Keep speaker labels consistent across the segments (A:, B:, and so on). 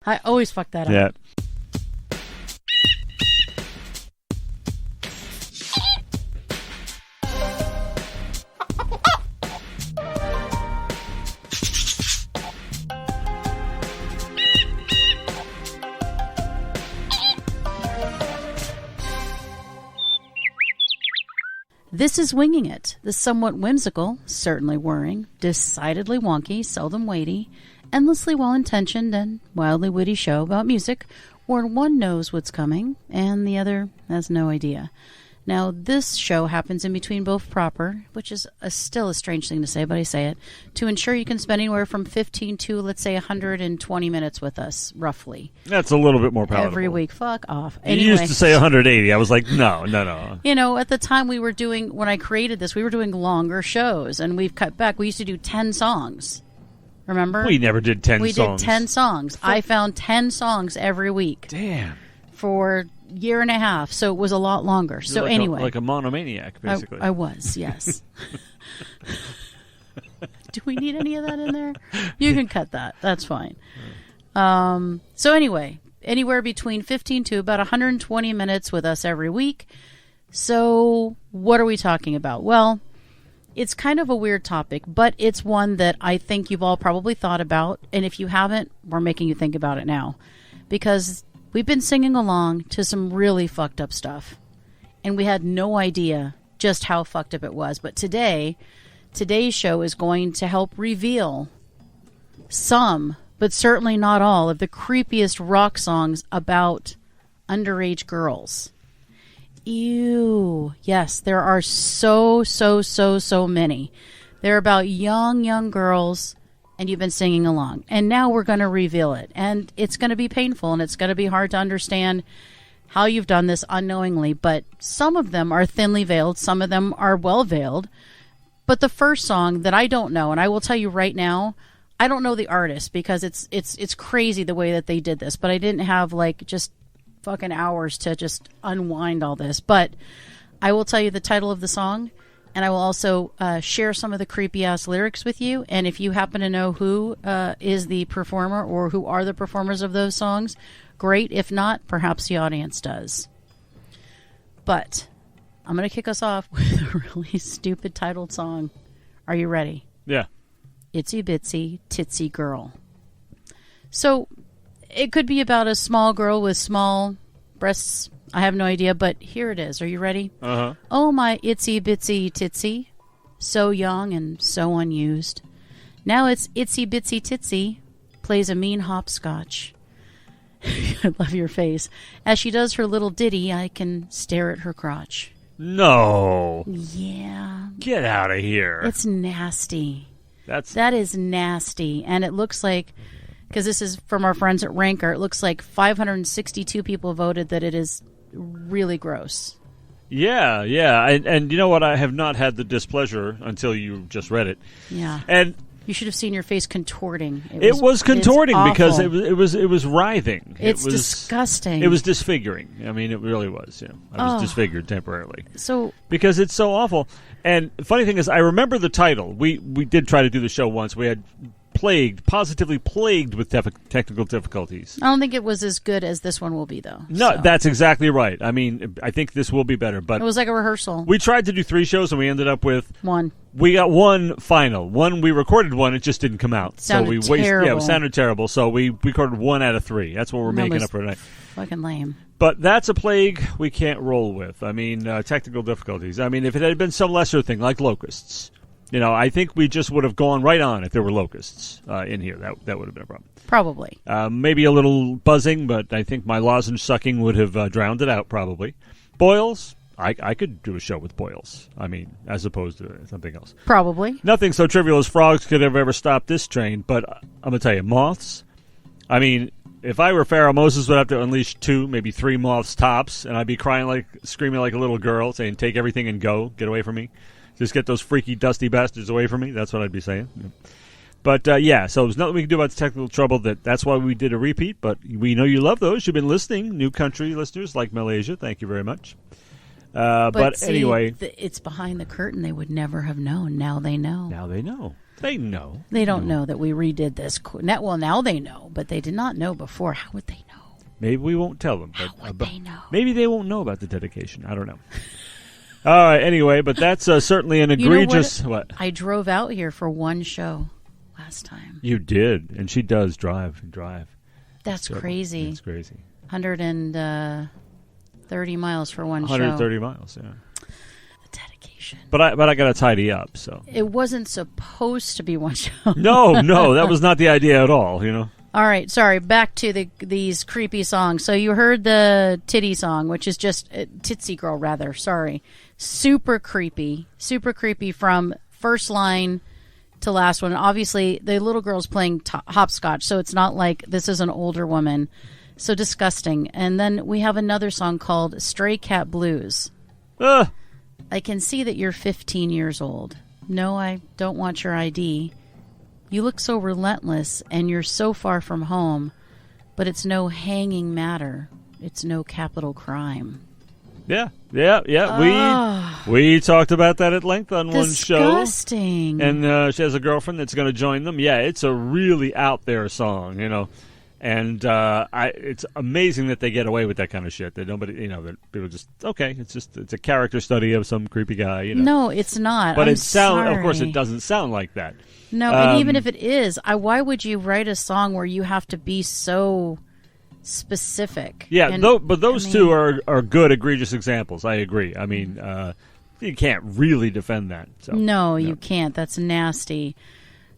A: I always fuck that up.
B: Yeah.
A: This is Winging It, the somewhat whimsical, certainly whirring, decidedly wonky, seldom weighty, endlessly well-intentioned and wildly witty show about music where one knows what's coming and the other has no idea. Now, this show happens in between both proper, which is still a strange thing to say, but I say it, to ensure you can spend anywhere from 15 to, let's say, 120 minutes with us, roughly.
B: That's a little bit more palatable.
A: Every week. Fuck off.
B: Anyway. You used to say 180. I was like, no.
A: You know, at the time we were doing, when I created this, we were doing longer shows, and we've cut back. We used to do 10 songs. Remember?
B: We never did 10 songs.
A: We did 10 songs. I found 10 songs every week.
B: Damn.
A: For a year and a half, so it was a lot longer. So
B: like
A: anyway.
B: Like a monomaniac, basically.
A: I was, yes. Do we need any of that in there? You can cut that. That's fine. So anyway, anywhere between 15 to about 120 minutes with us every week. So what are we talking about? Well, it's kind of a weird topic, but it's one that I think you've all probably thought about. And if you haven't, we're making you think about it now. Because we've been singing along to some really fucked up stuff. And we had no idea just how fucked up it was. But today's show is going to help reveal some, but certainly not all, of the creepiest rock songs about underage girls. Ew. Yes, there are so many. They're about young girls, and you've been singing along. And now we're going to reveal it. And it's going to be painful, and it's going to be hard to understand how you've done this unknowingly. But some of them are thinly veiled. Some of them are well veiled. But the first song that I don't know, and I will tell you right now, I don't know the artist because it's crazy the way that they did this. But I didn't have like just fucking hours to just unwind all this. But I will tell you the title of the song, and I will also share some of the creepy ass lyrics with you. And if you happen to know who is the performer or who are the performers of those songs, great. If not, perhaps the audience does. But I'm going to kick us off with a really stupid titled song. Are you ready?
B: Yeah.
A: Itsy Bitsy Titsy Girl. So it could be about a small girl with small breasts. I have no idea, but here it is. Are you ready?
B: Uh-huh.
A: Oh, my itsy bitsy titsy, so young and so unused. Now it's itsy bitsy titsy, plays a mean hopscotch. I love your face. As she does her little ditty, I can stare at her crotch.
B: No.
A: Yeah.
B: Get out of here.
A: It's nasty.
B: That
A: is nasty. And it looks like, because this is from our friends at Ranker, it looks like 562 people voted that it is really gross.
B: Yeah. And you know what? I have not had the displeasure until you just read it.
A: Yeah.
B: And
A: you should have seen your face contorting.
B: It was contorting because it was writhing.
A: It's disgusting.
B: It was disfiguring. I mean, it really was. Yeah, I was disfigured temporarily.
A: So
B: because it's so awful. And the funny thing is, I remember the title. We did try to do the show once. We had positively plagued with technical difficulties.
A: I don't think it was as good as this one will be, though.
B: No,
A: so.
B: That's exactly right. I mean, I think this will be better. But
A: it was like a rehearsal.
B: We tried to do 3 shows, and we ended up with
A: one.
B: We got one final. One, we recorded one, it just didn't come out.
A: Sounded terrible.
B: Yeah, it sounded terrible. So we recorded 1 out of 3. That's what we're making up for tonight.
A: Fucking lame.
B: But that's a plague we can't roll with. I mean, technical difficulties. I mean, if it had been some lesser thing like locusts, you know, I think we just would have gone right on if there were locusts in here. That would have been a problem.
A: Probably.
B: Maybe a little buzzing, but I think my lozenge sucking would have drowned it out, probably. Boils, I could do a show with boils. I mean, as opposed to something else.
A: Probably.
B: Nothing so trivial as frogs could have ever stopped this train, but I'm going to tell you, moths, I mean, if I were Pharaoh, Moses would have to unleash 2, maybe 3 moths tops, and I'd be screaming like a little girl, saying, take everything and go, get away from me. Just get those freaky, dusty bastards away from me. That's what I'd be saying. Yeah. But, so there's nothing we can do about the technical trouble. That's why we did a repeat, but we know you love those. You've been listening, new country listeners like Malaysia. Thank you very much.
A: But see,
B: anyway.
A: It's behind the curtain. They would never have known. Now they know.
B: Now they know. They know.
A: They don't know that we redid this. Well, now they know, but they did not know before. How would they know?
B: Maybe we won't tell them.
A: How would they know?
B: Maybe they won't know about the dedication. I don't know. All right, anyway, but that's certainly an egregious... What?
A: I drove out here for one show last time.
B: You did, and she does drive.
A: That's crazy.
B: It's crazy.
A: 130 miles for one
B: 130
A: show.
B: miles, yeah.
A: The dedication.
B: But I got to tidy up, so.
A: It wasn't supposed to be one show.
B: No, that was not the idea at all, you know.
A: All right, sorry, back to these creepy songs. So you heard the Titty song, which is just Titsy Girl, rather. Sorry. Super creepy from first line to last one. And obviously, the little girl's playing hopscotch, so it's not like this is an older woman. So disgusting. And then we have another song called Stray Cat Blues. I can see that you're 15 years old. No, I don't want your ID. You look so relentless, and you're so far from home, but it's no hanging matter. It's no capital crime.
B: Yeah. We talked about that at length on one show.
A: Disgusting.
B: And she has a girlfriend that's going to join them. Yeah, it's a really out there song, you know. And it's amazing that they get away with that kind of shit. That nobody, you know, that people just it's a character study of some creepy guy. You know?
A: No, it's not.
B: But
A: sorry.
B: Of course, it doesn't sound like that.
A: No, and even if it is, why would you write a song where you have to be so specific?
B: Yeah, but those two are good, egregious examples. I agree. I mean, you can't really defend that. So.
A: No, you can't. That's nasty.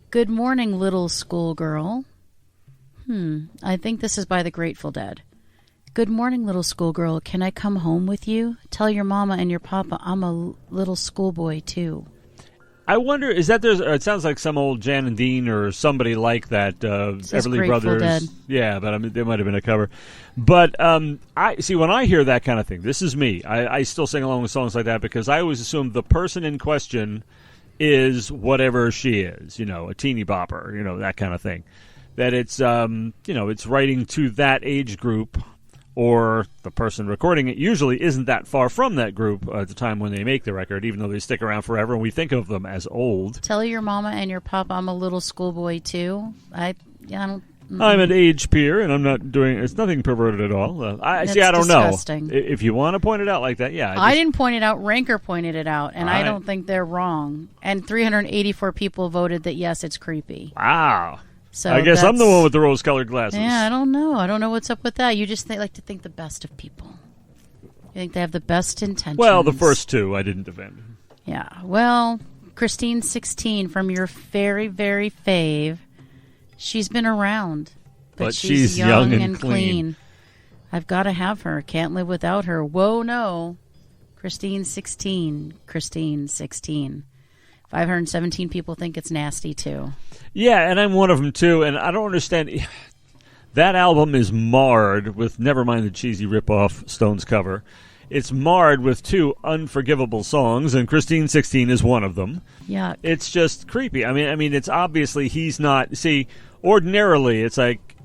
A: Good morning, little schoolgirl. I think this is by the Grateful Dead. Good morning, little schoolgirl. Can I come home with you? Tell your mama and your papa I'm a little schoolboy, too.
B: I wonder, is that it sounds like some old Jan and Dean or somebody like that, Everly Brothers.
A: Dead.
B: Yeah, but I mean, there might have been a cover. But I see, when I hear that kind of thing, this is me. I still sing along with songs like that because I always assume the person in question is whatever she is, you know, a teeny bopper, you know, that kind of thing. That it's, it's writing to that age group, or the person recording it usually isn't that far from that group at the time when they make the record, even though they stick around forever and we think of them as old.
A: Tell your mama and your papa I'm a little schoolboy, too. I don't...
B: I'm an age peer, and I'm not doing... It's nothing perverted at all. I don't
A: disgusting.
B: know. If you want to point it out like that, yeah.
A: I didn't point it out. Ranker pointed it out, and I don't think they're wrong. And 384 people voted that, yes, it's creepy.
B: Wow.
A: So
B: I guess I'm the one with the rose-colored glasses.
A: Yeah, I don't know. I don't know what's up with that. You just like to think the best of people. You think they have the best intentions.
B: Well, the first two I didn't defend.
A: Yeah. Well, Christine 16 from your very, very fave. She's been around, but she's young and clean. I've got to have her. Can't live without her. Whoa, no. Christine 16. 517 people think it's nasty, too.
B: Yeah, and I'm one of them, too, and I don't understand. That album is marred with, never mind the cheesy rip-off Stones cover, it's marred with two unforgivable songs, and Christine 16 is one of them.
A: Yuck.
B: It's just creepy. I mean, it's obviously he's not... See, ordinarily, it's like,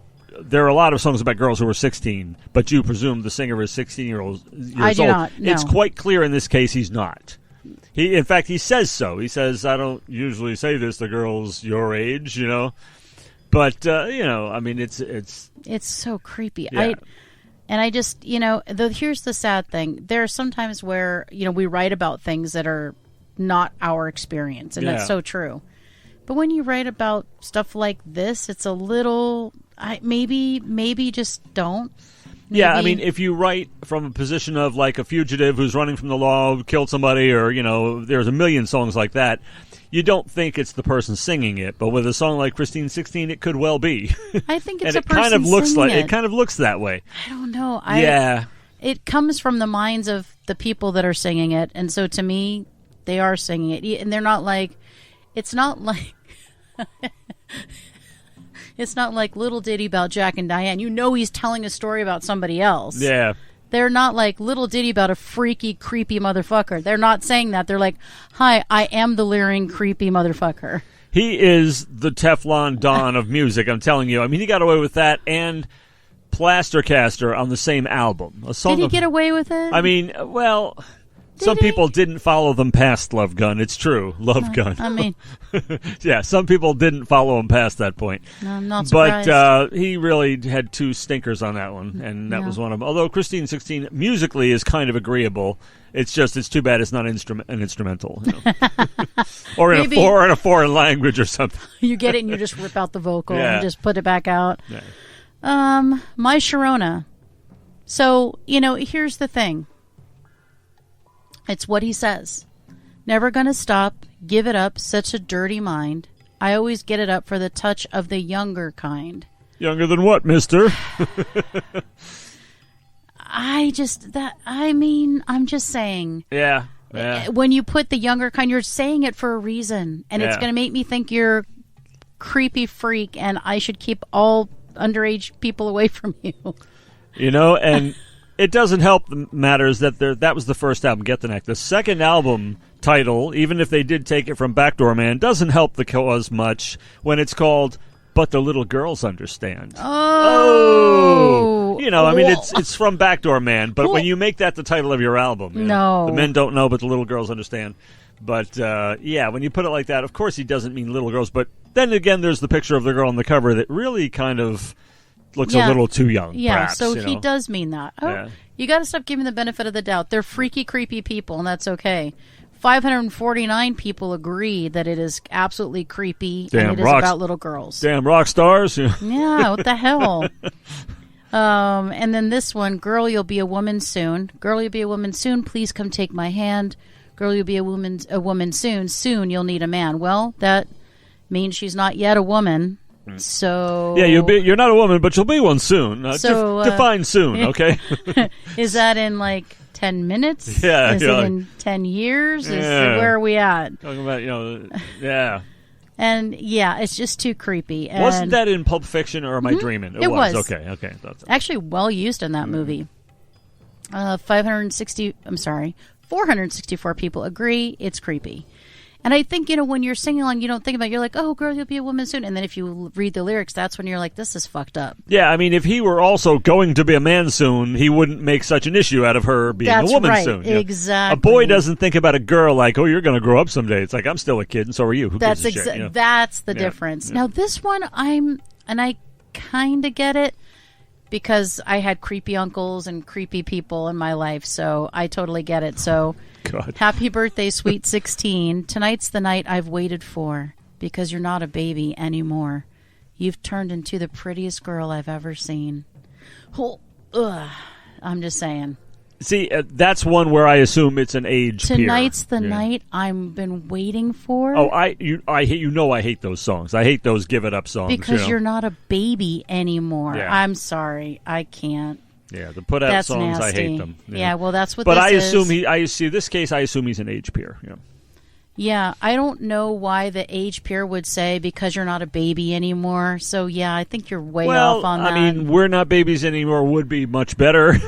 B: there are a lot of songs about girls who are 16, but you presume the singer is 16 years old.
A: I do not, no.
B: It's quite clear in this case he's not. In fact, he says so. He says, I don't usually say this to girls your age, you know. But, I mean, it's
A: so creepy.
B: Yeah.
A: I just, here's the sad thing. There are sometimes where, we write about things that are not our experience, and that's so true. But when you write about stuff like this, it's a little, maybe just don't. Maybe.
B: Yeah, I mean, if you write from a position of like a fugitive who's running from the law, killed somebody, or, there's a million songs like that, you don't think it's the person singing it. But with a song like Christine 16, it could well be.
A: I think it's
B: and
A: a person
B: singing
A: it.
B: It kind of looks that way.
A: I don't know. It comes from the minds of the people that are singing it. And so to me, they are singing it. And they're not like, it's not like... It's not like Little Ditty about Jack and Diane. He's telling a story about somebody else.
B: Yeah.
A: They're not like Little Ditty about a freaky, creepy motherfucker. They're not saying that. They're like, hi, I am the leering, creepy motherfucker.
B: He is the Teflon Don of music, I'm telling you. I mean, he got away with that and Plastercaster on the same album.
A: Did he get away with it?
B: I mean, well... Some people didn't follow them past Love Gun. It's true. Love Gun.
A: I mean,
B: yeah, some people didn't follow him past that point.
A: I'm not surprised.
B: But he really had two stinkers on that one, and that was one of them. Although Christine 16 musically is kind of agreeable. It's too bad it's not an instrumental. You know? or in a foreign language or something.
A: You get it and you just rip out the vocal
B: Yeah.
A: and just put it back out.
B: Yeah.
A: My Sharona. So, here's the thing. It's what he says. Never gonna stop. Give it up. Such a dirty mind. I always get it up for the touch of the younger kind.
B: Younger than what, mister?
A: I'm just saying.
B: Yeah.
A: When you put the younger kind, you're saying it for a reason. And it's going to make me think you're a creepy freak and I should keep all underage people away from you.
B: And it doesn't help matters that that was the first album, Get the Neck. The second album title, even if they did take it from Backdoor Man, doesn't help the cause much when it's called But the Little Girls Understand.
A: Oh.
B: I mean, it's from Backdoor Man, but when you make that the title of your album, the men don't know, but the little girls understand. But, when you put it like that, of course he doesn't mean little girls, but then again, there's the picture of the girl on the cover that really kind of looks a little too young.
A: Yeah,
B: perhaps,
A: so he does mean that. You got to stop giving the benefit of the doubt. They're freaky, creepy people, and that's okay. 549 people agree that it is absolutely creepy and it is about little girls.
B: Damn rock stars.
A: Yeah, what the hell? And then this one, girl, you'll be a woman soon. Girl, you'll be a woman soon. Please come take my hand. Girl, you'll be a woman soon. Soon you'll need a man. Well, that means she's not yet a woman. So
B: you're not a woman, but you'll be one soon. Define soon, okay?
A: Is that in 10 minutes?
B: Yeah.
A: Is it in 10 years? Where are we at?
B: Talking about, yeah.
A: And it's just too creepy. And
B: wasn't that in Pulp Fiction, or am I dreaming?
A: It was.
B: Okay.
A: Actually, well used in that movie. 464 people agree it's creepy. And I think, when you're singing along, you don't think about it. You're like, oh, girl, you'll be a woman soon. And then if you read the lyrics, that's when you're like, this is fucked up.
B: Yeah, I mean, if he were also going to be a man soon, he wouldn't make such an issue out of her being a woman soon.
A: Exactly.
B: A boy doesn't think about a girl like, oh, you're going to grow up someday. It's like, I'm still a kid, and so are you. Who gives a shit?
A: That's the difference. Yeah. Now, this one, I kind of get it. Because I had creepy uncles and creepy people in my life, so I totally get it. So,
B: God.
A: Happy birthday, sweet 16. Tonight's the night I've waited for, because you're not a baby anymore. You've turned into the prettiest girl I've ever seen. I'm just saying.
B: See, that's one where I assume it's an age peer.
A: Tonight's the night I've been waiting for.
B: Oh, I hate those songs. I hate those give it up songs.
A: Because you're not a baby anymore.
B: Yeah.
A: I'm sorry. I can't.
B: Yeah, the put out songs,
A: nasty.
B: I hate them.
A: Yeah, well, that's what
B: but
A: this is.
B: But I assume this case, I assume he's an age peer.
A: Yeah, I don't know why the age peer would say because you're not a baby anymore. So, I think you're way off on that.
B: I mean, we're not babies anymore would be much better.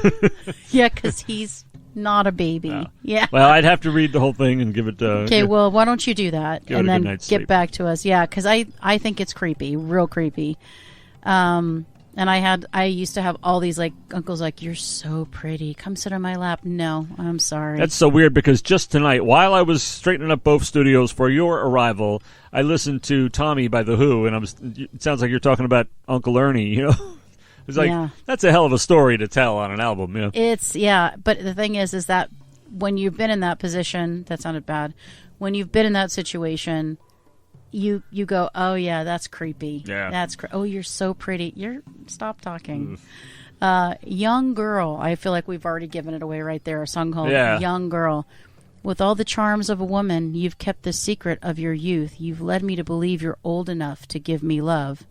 A: Yeah, because he's not a baby. Yeah.
B: Well, I'd have to read the whole thing and give it...
A: okay, well, why don't you do that?
B: Give
A: and
B: it a
A: then
B: good night's
A: get
B: sleep.
A: back to us. Yeah, because I think it's creepy, real creepy. And I used to have all these uncles you're so pretty. Come sit on my lap. No, I'm sorry.
B: That's so weird because just tonight, while I was straightening up both studios for your arrival, I listened to Tommy by The Who, and it sounds like you're talking about Uncle Ernie, It's like, that's a hell of a story to tell on an album,
A: It's, but the thing is that when you've been in that position, that sounded bad, when you've been in that situation... You go, oh yeah, that's creepy.
B: Yeah,
A: that's oh, you're so pretty. Stop talking. Young Girl. I feel like we've already given it away right there. A song called Young Girl. With all the charms of a woman, you've kept the secret of your youth. You've led me to believe you're old enough to give me love.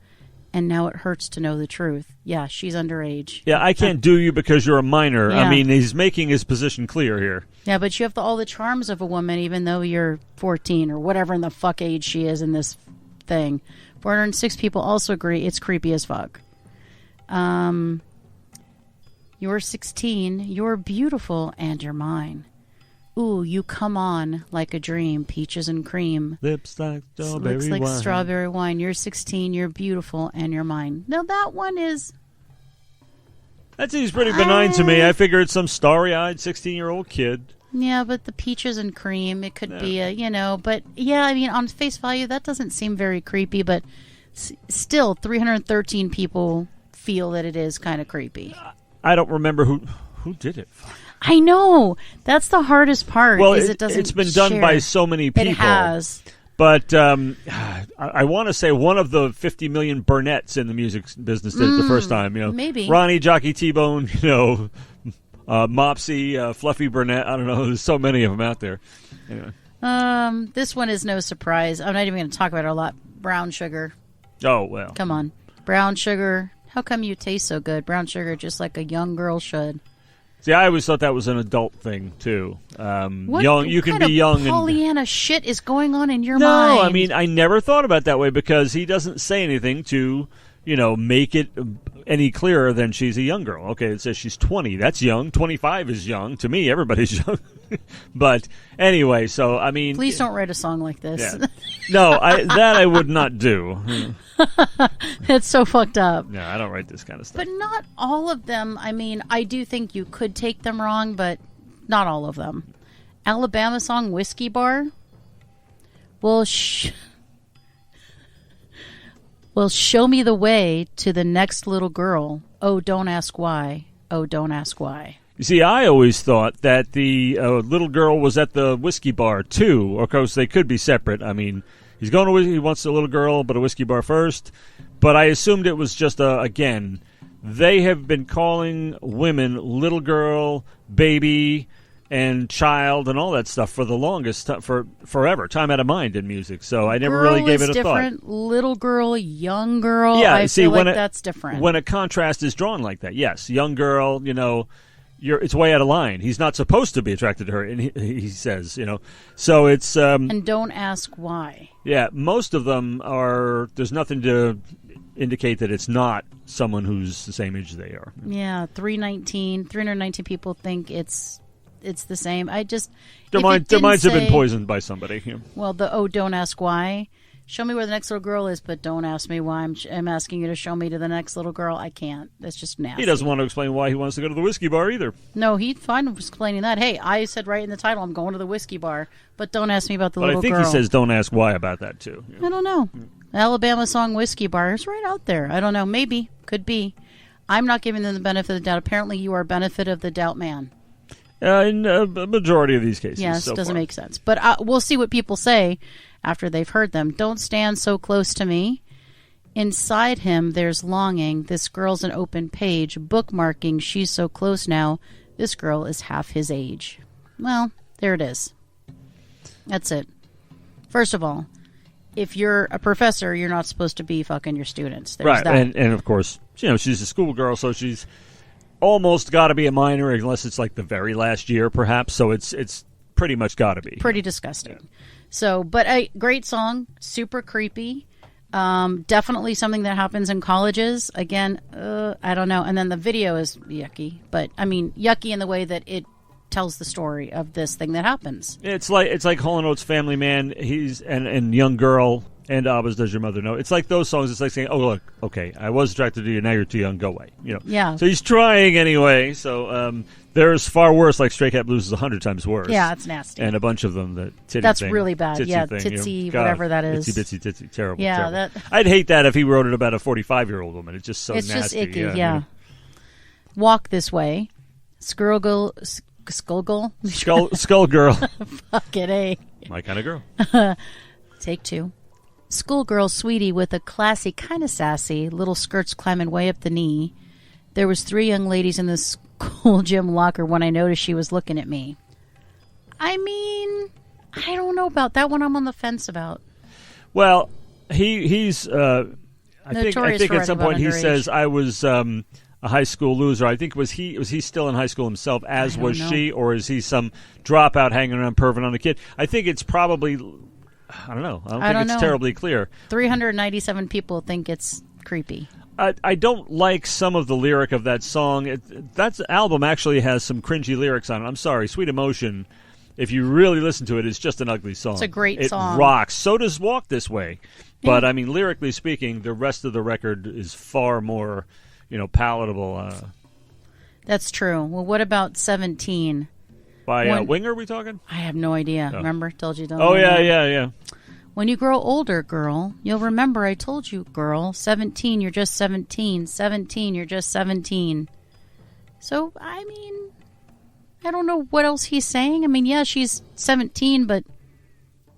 A: And now it hurts to know the truth. Yeah, she's underage.
B: Yeah, I can't do you because you're a minor. Yeah. I mean, he's making his position clear here.
A: Yeah, but you have all the charms of a woman, even though you're 14 or whatever in the fuck age she is in this thing. 406 people also agree it's creepy as fuck. You're 16. You're beautiful, and you're mine. Ooh, you come on like a dream, peaches and cream.
B: Lips like strawberry
A: Looks like
B: wine.
A: Strawberry wine. You're 16, you're beautiful, and you're mine. Now that one is...
B: That seems pretty benign to me. I figure it's some starry-eyed 16-year-old kid.
A: Yeah, but the peaches and cream, it could be but yeah, I mean, on face value, that doesn't seem very creepy, but still, 313 people feel that it is kind of creepy.
B: I don't remember who did it.
A: I know. That's the hardest part.
B: Well,
A: is it doesn't
B: it's been done by so many people.
A: It has.
B: But I want to say one of the 50 million Burnett's in the music business did it the first time.
A: Maybe
B: Ronnie, Jockey T-Bone, Mopsy, Fluffy Burnett. I don't know. There's so many of them out there. Anyway.
A: This one is no surprise. I'm not even going to talk about it a lot. Brown sugar.
B: Oh, well.
A: Come on. Brown sugar. How come you taste so good? Brown sugar, just like a young girl should.
B: See, I always thought that was an adult thing, too.
A: What
B: young, you can be young.
A: Pollyanna shit is going on in your
B: mind?
A: mind?
B: No, I mean, I never thought about it that way because he doesn't say anything to, make it any clearer than she's a young girl. Okay, it says she's 20. That's young. 25 is young. To me, everybody's young. But anyway, so, I mean...
A: Please don't write a song like this.
B: Yeah. No, that I would not do.
A: It's so fucked up.
B: No, I don't write this kind of stuff.
A: But not all of them. I mean, I do think you could take them wrong, but not all of them. Alabama song, Whiskey Bar? Well, show me the way to the next little girl. Oh, don't ask why. Oh, don't ask why.
B: You see, I always thought that the little girl was at the whiskey bar, too. Of course, they could be separate. I mean, he wants a little girl, but a whiskey bar first. But I assumed it was just, again, they have been calling women little girl, baby, and child, and all that stuff for the longest, for forever, time out of mind in music. So I never really gave it a
A: different.
B: thought.
A: Little girl, young girl,
B: yeah,
A: I feel like that's different.
B: When a contrast is drawn like that, yes, young girl, it's way out of line. He's not supposed to be attracted to her, and he says, So it's...
A: and don't ask why.
B: Yeah, most of them are... There's nothing to indicate that it's not someone who's the same age as they are.
A: Yeah, 319 people think it's the same. I just...
B: Their minds have been poisoned by somebody. Yeah.
A: Well, don't ask why... Show me where the next little girl is, but don't ask me why I'm asking you to show me to the next little girl. I can't. That's just nasty.
B: He doesn't want to explain why he wants to go to the whiskey bar either.
A: No, he's fine with explaining that. Hey, I said right in the title, I'm going to the whiskey bar, but don't ask me about the little girl.
B: But I think he says don't ask why about that, too. Yeah.
A: I don't know. Alabama song Whiskey Bar is right out there. I don't know. Maybe. Could be. I'm not giving them the benefit of the doubt. Apparently, you are benefit of the doubt man.
B: In a majority of these cases.
A: Yes,
B: so
A: doesn't
B: far.
A: make sense. But we'll see what people say after they've heard them. Don't stand so close to me. Inside him, there's longing. This girl's an open page. Bookmarking. She's so close now. This girl is half his age. Well, there it is. That's it. First of all, if you're a professor, you're not supposed to be fucking your students. There's
B: right,
A: that.
B: And of course, she's a schoolgirl, so she's almost got to be a minor, unless it's like the very last year, perhaps. So it's pretty much got to be.
A: Pretty disgusting. Yeah. So, but a great song, super creepy. Definitely something that happens in colleges. Again, I don't know. And then the video is yucky, but I mean yucky in the way that it tells the story of this thing that happens.
B: It's like Hall & Oates' Family Man. He's and Young Girl. And Abba's Does Your Mother Know? It's like those songs. It's like saying, oh, look, okay, I was attracted to you. Now you're too young. Go away.
A: Yeah.
B: So he's trying anyway. So there's far worse, like Stray Cat Blues is 100 times worse.
A: Yeah, it's nasty.
B: And a bunch of them.
A: That's
B: thing,
A: really bad.
B: Titsy
A: Yeah,
B: thing,
A: Titsy, whatever that is.
B: Itsy bitsy titsy. Terrible.
A: Yeah.
B: Terrible. I'd hate that if he wrote it about a 45-year-old woman. It's just so
A: nasty.
B: nasty.
A: It's just icky, yeah. Walk This Way. Skullgirl. Fuck it, eh?
B: My kind of girl.
A: Take two. Schoolgirl sweetie with a classy, kind of sassy, little skirts climbing way up the knee. There was 3 young ladies in the school gym locker when I noticed she was looking at me. I mean, I don't know about that one. I'm on the fence about.
B: Well, he's. I think at some point he says I was a high school loser. I think was he still in high school himself, as was she, or is he some dropout hanging around perving on a kid? I think it's probably. I don't know. I don't think it's terribly clear.
A: 397 people think it's creepy.
B: I don't like some of the lyric of that song. That album actually has some cringy lyrics on it. I'm sorry. Sweet Emotion, if you really listen to it, is just an ugly song.
A: It's a great song.
B: It rocks. So does Walk This Way. Yeah. But, I mean, lyrically speaking, the rest of the record is far more, palatable.
A: That's true. Well, what about 17?
B: By Winger, we talking?
A: I have no idea. Oh. Remember? Told you don't.
B: Oh, yeah.
A: When you grow older, girl, you'll remember I told you, girl, 17, you're just 17. 17, you're just 17. So, I mean, I don't know what else he's saying. I mean, yeah, she's 17, but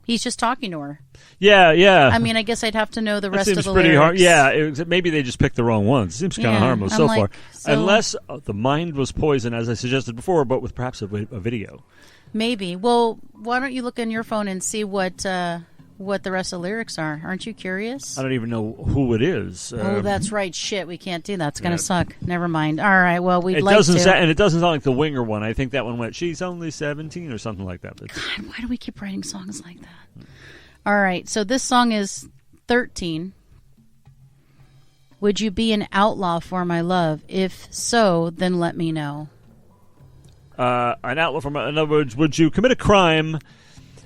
A: he's just talking to her.
B: Yeah.
A: I mean, I guess I'd have to know the rest of the
B: pretty
A: lyrics.
B: Hard. Yeah, maybe they just picked the wrong ones. Seems kind of harmless so far.
A: So,
B: unless the mind was poison, as I suggested before, but with perhaps a video.
A: Maybe. Well, why don't you look on your phone and see what the rest of the lyrics are? Aren't you curious?
B: I don't even know who it is.
A: Oh, that's right. Shit, we can't do that. It's going to suck. Never mind. All right, well, we'd like to.
B: And it doesn't sound like the Winger one. I think that one went, she's only 17 or something like that.
A: God, why do we keep writing songs like that? All right, so this song is 13. Would you be an outlaw for my love? If so, then let me know.
B: An outlaw for in other words, would you commit a crime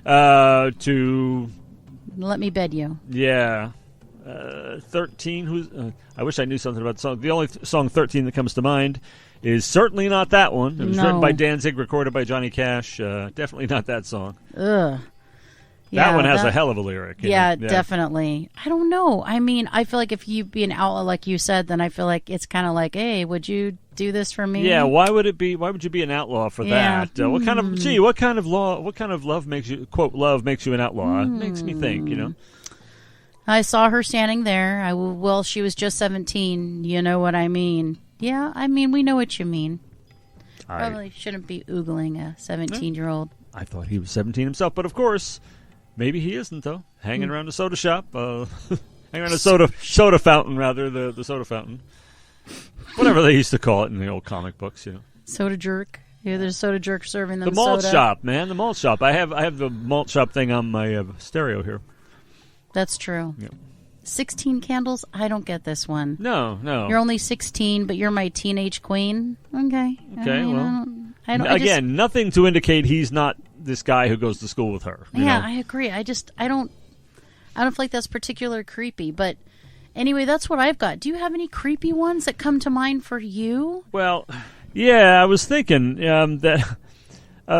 B: to...
A: Let me bed you.
B: Yeah. 13. I wish I knew something about the song. The only song 13 that comes to mind is certainly not that one. It was written by Danzig, recorded by Johnny Cash. Definitely not that song.
A: Ugh.
B: That one has a hell of a lyric.
A: Yeah, definitely. I don't know. I mean, I feel like if you be an outlaw, like you said, then I feel like it's kind of like, hey, would you do this for me?
B: Yeah. Why would you be an outlaw for that? What kind of love makes you, quote, love makes you an outlaw? It makes me think,
A: I saw her standing there. Well, she was just 17. You know what I mean? Yeah, I mean, we know what you mean. Probably shouldn't be oogling a 17-year-old.
B: I thought he was 17 himself, but of course... Maybe he isn't, though. Hanging around a soda shop. Hanging around a soda fountain, rather, the soda fountain. Whatever they used to call it in the old comic books,
A: Soda jerk. Yeah, there's a soda jerk serving them
B: the malt
A: soda.
B: shop, man. The malt shop. I have the malt shop thing on my stereo here.
A: That's true.
B: Yeah.
A: 16 candles? I don't get this one.
B: No.
A: You're only 16, but you're my teenage queen? Okay.
B: I don't, nothing to indicate he's not this guy who goes to school with her. You know?
A: I agree. I don't feel like that's particularly creepy. But anyway, that's what I've got. Do you have any creepy ones that come to mind for you?
B: Well, yeah, I was thinking that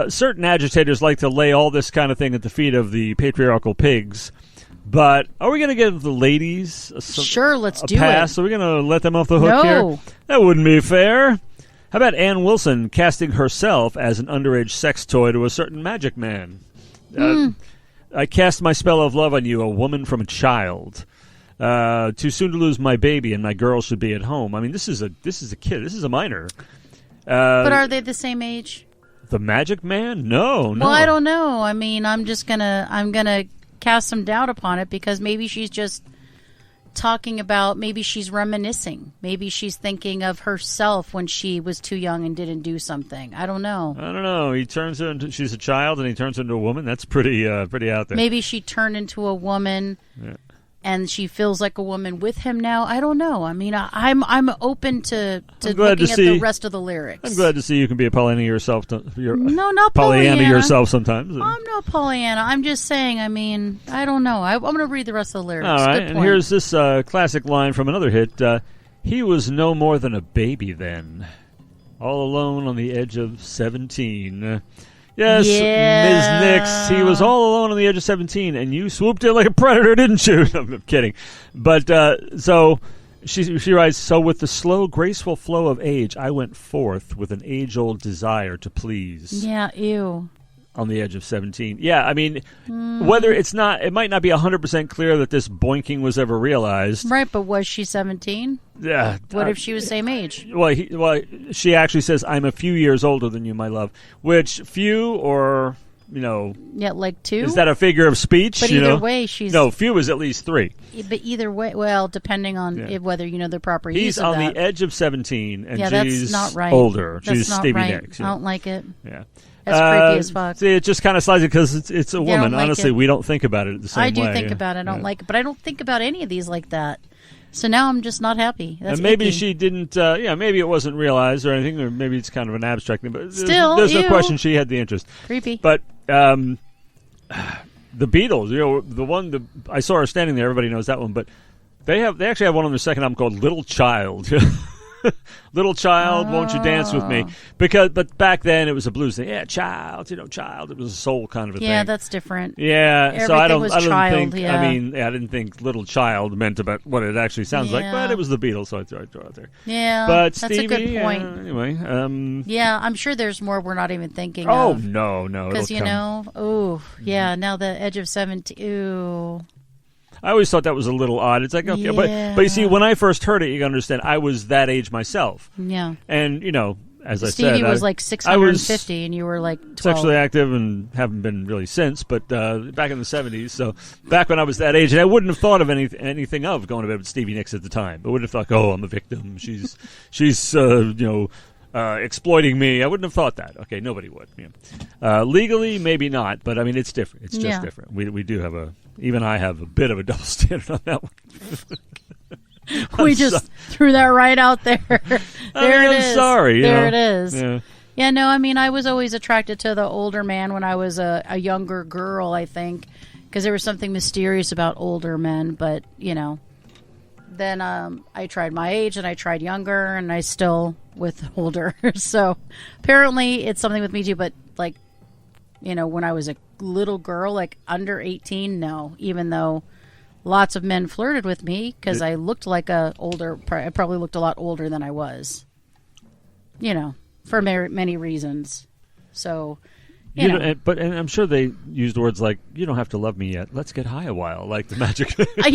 B: certain agitators like to lay all this kind of thing at the feet of the patriarchal pigs. But are we going to give the ladies
A: sure, let's do
B: pass?
A: it.
B: Are we going to let them off the hook here? That wouldn't be fair. How about Ann Wilson casting herself as an underage sex toy to a certain magic man? I cast my spell of love on you, a woman from a child. Too soon to lose my baby, and my girl should be at home. I mean, this is a kid. This is a minor.
A: But are they the same age?
B: The magic man? No.
A: Well, I don't know. I mean, I'm gonna cast some doubt upon it because maybe she's just talking about, maybe she's reminiscing. Maybe she's thinking of herself when she was too young and didn't do something. I don't know.
B: He turns her into, she's a child and he turns her into a woman. That's pretty out there.
A: Maybe she turned into a woman and she feels like a woman with him now. I don't know. I mean, I'm open to looking at the rest of the lyrics.
B: I'm glad to see you can be a Pollyanna yourself.
A: No, not Pollyanna
B: yourself sometimes.
A: I'm not Pollyanna. I'm just saying, I mean, I don't know. I'm going to read the rest of the lyrics.
B: All right, and here's this classic line from another hit. He was no more than a baby then, all alone on the edge of 17. Yes, Ms. Nix, he was all alone on the edge of 17, and you swooped in like a predator, didn't you? I'm kidding. But, so, she writes, so with the slow, graceful flow of age, I went forth with an age-old desire to please.
A: Yeah, ew.
B: On the edge of 17. Yeah, I mean, whether it might not be 100% clear that this boinking was ever realized.
A: Right, but was she 17?
B: Yeah.
A: What if she was same age?
B: Well, she actually says, I'm a few years older than you, my love. Which, few or,
A: Yeah, like 2?
B: Is that a figure of speech?
A: But either way, she's...
B: No, few is at least 3.
A: But either way, well, depending on whether you know the proper use of that.
B: He's on the edge of 17, and
A: that's
B: she's
A: not right.
B: older.
A: That's
B: she's
A: not
B: Stevie
A: right.
B: Nicks.
A: I don't like it.
B: Yeah.
A: That's creepy as fuck.
B: See, it just kind of slides it because it's a woman.
A: Like
B: honestly, we don't think about it the same way.
A: I do think about it. I don't like it. But I don't think about any of these like that. So now I'm just not happy. That's
B: and maybe
A: icky.
B: she didn't, maybe it wasn't realized or anything, or maybe it's kind of an abstract thing. But
A: still,
B: there's no question she had the interest.
A: Creepy.
B: But the Beatles, the one I saw her standing there, everybody knows that one, but they actually have one on their second album called Little Child. Little child, won't you dance with me? But back then it was a blues thing. Yeah, child, child. It was a soul kind of a thing.
A: Yeah, that's different.
B: Yeah,
A: Everything
B: so I don't
A: child,
B: think.
A: yeah.
B: I didn't think little child meant about what it actually sounds like, but it was the Beatles, so I threw it out there.
A: Yeah,
B: but
A: that's
B: Stevie,
A: a good point.
B: Anyway,
A: yeah, I'm sure there's more we're not even thinking.
B: Oh
A: of.
B: no,
A: because now the edge of 70. Ooh.
B: I always thought that was a little odd. It's like, okay, but you see, when I first heard it, you can understand, I was that age myself.
A: Yeah.
B: And, as I said,
A: Stevie was like 650 and you were like 12.
B: Sexually active and haven't been really since, but back in the 70s, so back when I was that age, and I wouldn't have thought of anything of going to bed with Stevie Nicks at the time. I wouldn't have thought, I'm a victim. She's exploiting me. I wouldn't have thought that. Okay, nobody would. Yeah. Legally, maybe not, but I mean, it's different. It's just different. We do have even I have a bit of a double standard on that one.
A: We just threw that right out there.
B: I'm sorry.
A: There it is.
B: Yeah.
A: Yeah, no, I mean, I was always attracted to the older man when I was a younger girl, I think, because there was something mysterious about older men, but, then I tried my age and I tried younger and I still with older. So apparently it's something with me too, but like, when I was a little girl, like under 18, no, even though lots of men flirted with me because I looked like I probably looked a lot older than I was, for many reasons. So,
B: but I'm sure they used words like, you don't have to love me yet. Let's get high a while, like the magic.
A: I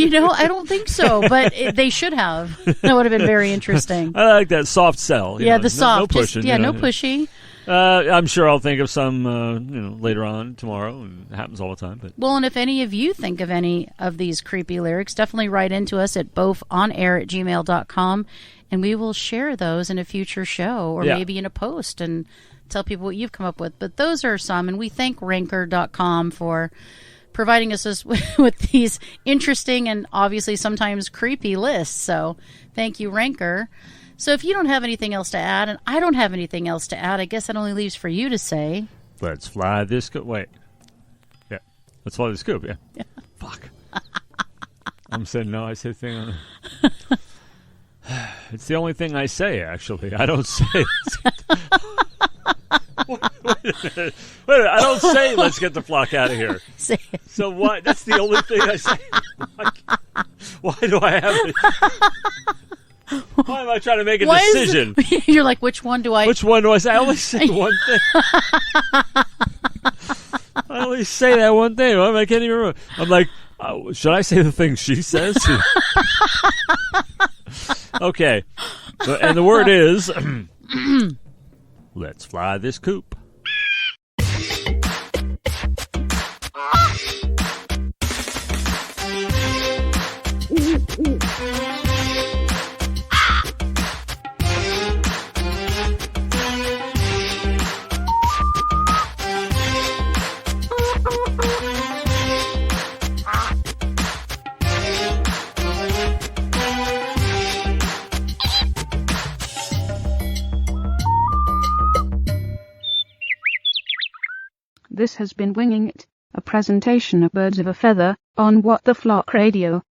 A: don't think so, but they should have. That would have been very interesting.
B: I like that soft sell.
A: The soft.
B: No pushing.
A: No pushy.
B: I'm sure I'll think of some, later on tomorrow, and it happens all the time. But
A: well, and if any of you think of any of these creepy lyrics, definitely write into us at bofonair@gmail.com, and we will share those in a future show or maybe in a post and tell people what you've come up with. But those are some, and we thank Ranker.com for providing us with these interesting and obviously sometimes creepy lists. So thank you, Ranker. So if you don't have anything else to add, and I don't have anything else to add, I guess it only leaves for you to say,
B: let's fly this coop. Wait. Yeah. Let's fly this coop. Yeah. Fuck. I'm saying no. I say thing on it. It's the only thing I say, actually. I don't say Wait a minute. I don't say let's get the flock out of here.
A: Say it.
B: So why? That's the only thing I say. Why do I have it? Why am I trying to make a decision?
A: You're like, which one do I
B: say? I only say one thing. I only say that one thing. I can't even remember. I'm like, should I say the thing she says? Okay. And the word is, let's fly this coop.
C: This has been Winging It, a presentation of Birds of a Feather, on What the Flock Radio.